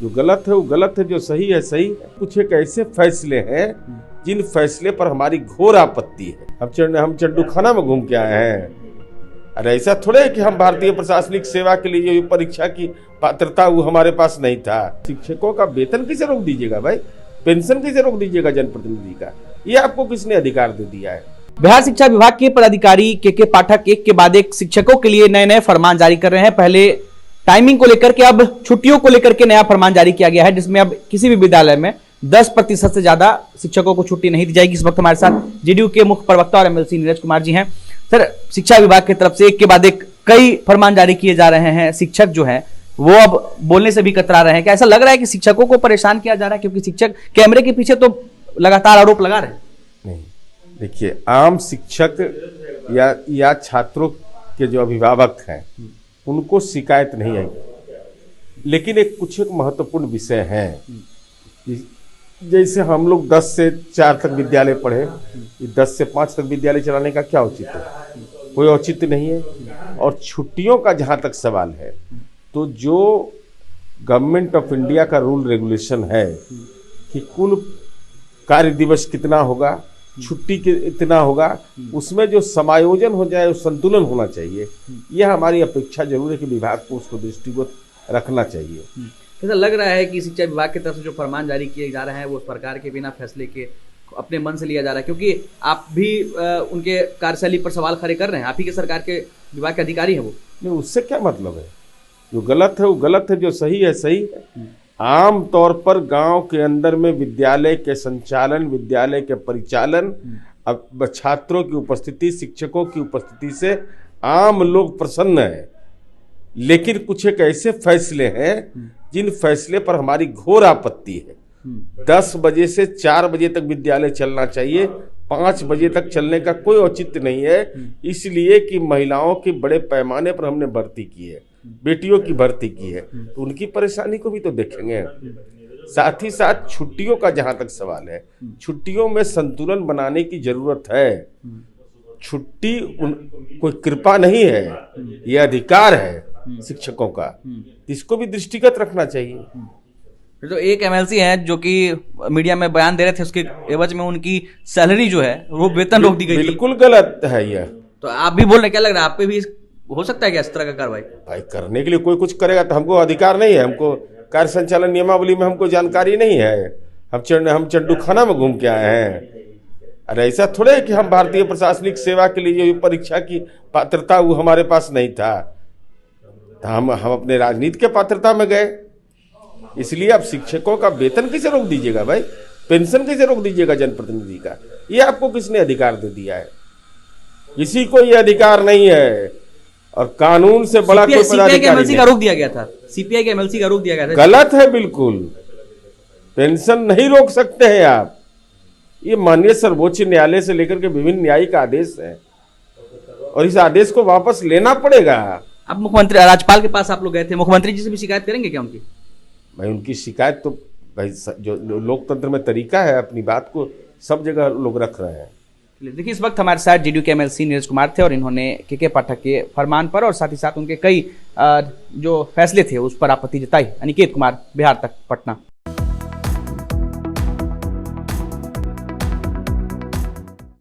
जो गलत है वो गलत है, जो सही है सही है। कुछ एक ऐसे फैसले हैं जिन फैसले पर हमारी घोर आपत्ति है। हम चंडू खाना में घूम के आए हैं। अरे ऐसा थोड़े है कि हम भारतीय प्रशासनिक सेवा के लिए जो परीक्षा की पात्रता वो हमारे पास नहीं था। शिक्षकों का वेतन कैसे रोक दीजिएगा भाई? पेंशन कैसे रोक दीजिएगा जनप्रतिनिधि का? ये आपको किसने अधिकार दे दिया है? बिहार शिक्षा विभाग के पदाधिकारी के पाठक एक के बाद एक शिक्षकों के लिए नए नए फरमान जारी कर रहे हैं। पहले टाइमिंग को लेकर के, अब छुट्टियों को लेकर के नया फरमान जारी किया गया है, जिसमें अब किसी भी विद्यालय में 10% से ज्यादा शिक्षकों को छुट्टी नहीं दी जाएगी। इस वक्त हमारे साथ जेडीयू के मुख्य प्रवक्ता और एमएलसी नीरज कुमार जी हैं। सर, शिक्षा विभाग की तरफ से एक के बाद एक कई फरमान जारी किए जा रहे हैं। शिक्षक जो है वो अब बोलने से भी कतरा रहे हैं। क्या ऐसा लग रहा है कि शिक्षकों को परेशान किया जा रहा है? क्योंकि शिक्षक कैमरे के पीछे तो लगातार आरोप लगा रहे हैं। नहीं, देखिए, आम शिक्षक या छात्रों के जो अभिभावक हैं उनको शिकायत नहीं आई, लेकिन कुछ एक महत्वपूर्ण विषय है। जैसे हम लोग 10 से 4 तक विद्यालय पढ़े, 10 से 5 तक विद्यालय चलाने का क्या औचित्य है? कोई औचित्य नहीं है। और छुट्टियों का जहाँ तक सवाल है, तो जो गवर्नमेंट ऑफ इंडिया का रूल रेगुलेशन है कि कुल कार्य दिवस कितना होगा, छुट्टी इतना होगा, उसमें जो समायोजन हो जाए, उस संतुलन होना चाहिए। यह हमारी अपेक्षा जरूर है कि विभाग को उसको दृष्टिगत रखना चाहिए। ऐसा लग रहा है कि शिक्षा विभाग की तरफ से जो फरमान जारी किए जा रहे हैं वो सरकार के बिना फैसले के अपने मन से लिया जा रहा है, क्योंकि आप भी उनके कार्यशैली पर सवाल खड़े कर रहे हैं। आप ही के सरकार के विभाग के अधिकारी हैं वो। नहीं, उससे क्या मतलब है? जो गलत है वो गलत है, जो सही है सही है। आम तौर पर गांव के अंदर में विद्यालय के संचालन, विद्यालय के परिचालन, अब छात्रों की उपस्थिति, शिक्षकों की उपस्थिति से आम लोग प्रसन्न हैं। लेकिन कुछ एक ऐसे फैसले हैं जिन फैसले पर हमारी घोर आपत्ति है। 10 बजे से 4 बजे तक विद्यालय चलना चाहिए, 5 बजे तक चलने का कोई औचित्य नहीं है। इसलिए कि महिलाओं की बड़े पैमाने पर हमने भर्ती की है, बेटियों की भर्ती की है, तो उनकी परेशानी को भी तो देखेंगे। साथ ही साथ छुट्टियों का जहां तक सवाल है, छुट्टियों में संतुलन बनाने की जरूरत है। छुट्टी कोई कृपा नहीं है, यह अधिकार है शिक्षकों का, इसको भी दृष्टिगत रखना चाहिए। तो एक एमएलसी है जो कि मीडिया में बयान दे रहे थे, उसके एवज में उनकी सैलरी जो है वो वेतन रोक दी गई। बिल्कुल गलत है यह। तो आप भी बोल रहे, क्या लग रहा है आप पे भी हो सकता है क्या इस तरह का कार्रवाई? भाई, करने के लिए कोई कुछ करेगा तो हमको अधिकार नहीं है। हमको कार्य संचालन नियमावली में हमको जानकारी नहीं है। हम चंडू खाना में घूम के आए हैं। अरे ऐसा थोड़े है कि हम भारतीय प्रशासनिक सेवा के लिए जो परीक्षा की पात्रता वो हमारे पास नहीं था। हम अपने राजनीति के पात्रता में गए। इसलिए अब शिक्षकों का वेतन कैसे रोक दीजिएगा भाई? पेंशन कैसे रोक दीजिएगा जनप्रतिनिधि का? ये आपको किसने अधिकार दे दिया है? किसी को ये अधिकार नहीं है। और कानून से बड़ा कोई पदाधिकारी का रोक दिया गया था। सीपीआई के एमएलसी का रोक दिया गया था। गलत है बिल्कुल। पेंशन नहीं रोक सकते हैं आप। ये माननीय सर्वोच्च न्यायालय से लेकर के विभिन्न न्यायिक आदेश है और इस आदेश को वापस लेना पड़ेगा। अब मुख्यमंत्री, राज्यपाल के पास आप लोग गए थे, मुख्यमंत्री जी से भी शिकायत करेंगे क्या उनकी? भाई, उनकी शिकायत तो भाई जो लोकतंत्र में तरीका है, अपनी बात को सब जगह लोग रख रहे हैं। देखिए, इस वक्त हमारे साथ जेडीयू के एमएलसी नीरज कुमार थे और इन्होंने के पाठक के फरमान पर और साथ ही साथ उनके कई जो फैसले थे उस पर आपत्ति जताई। अनिकेत कुमार, बिहार तक, पटना।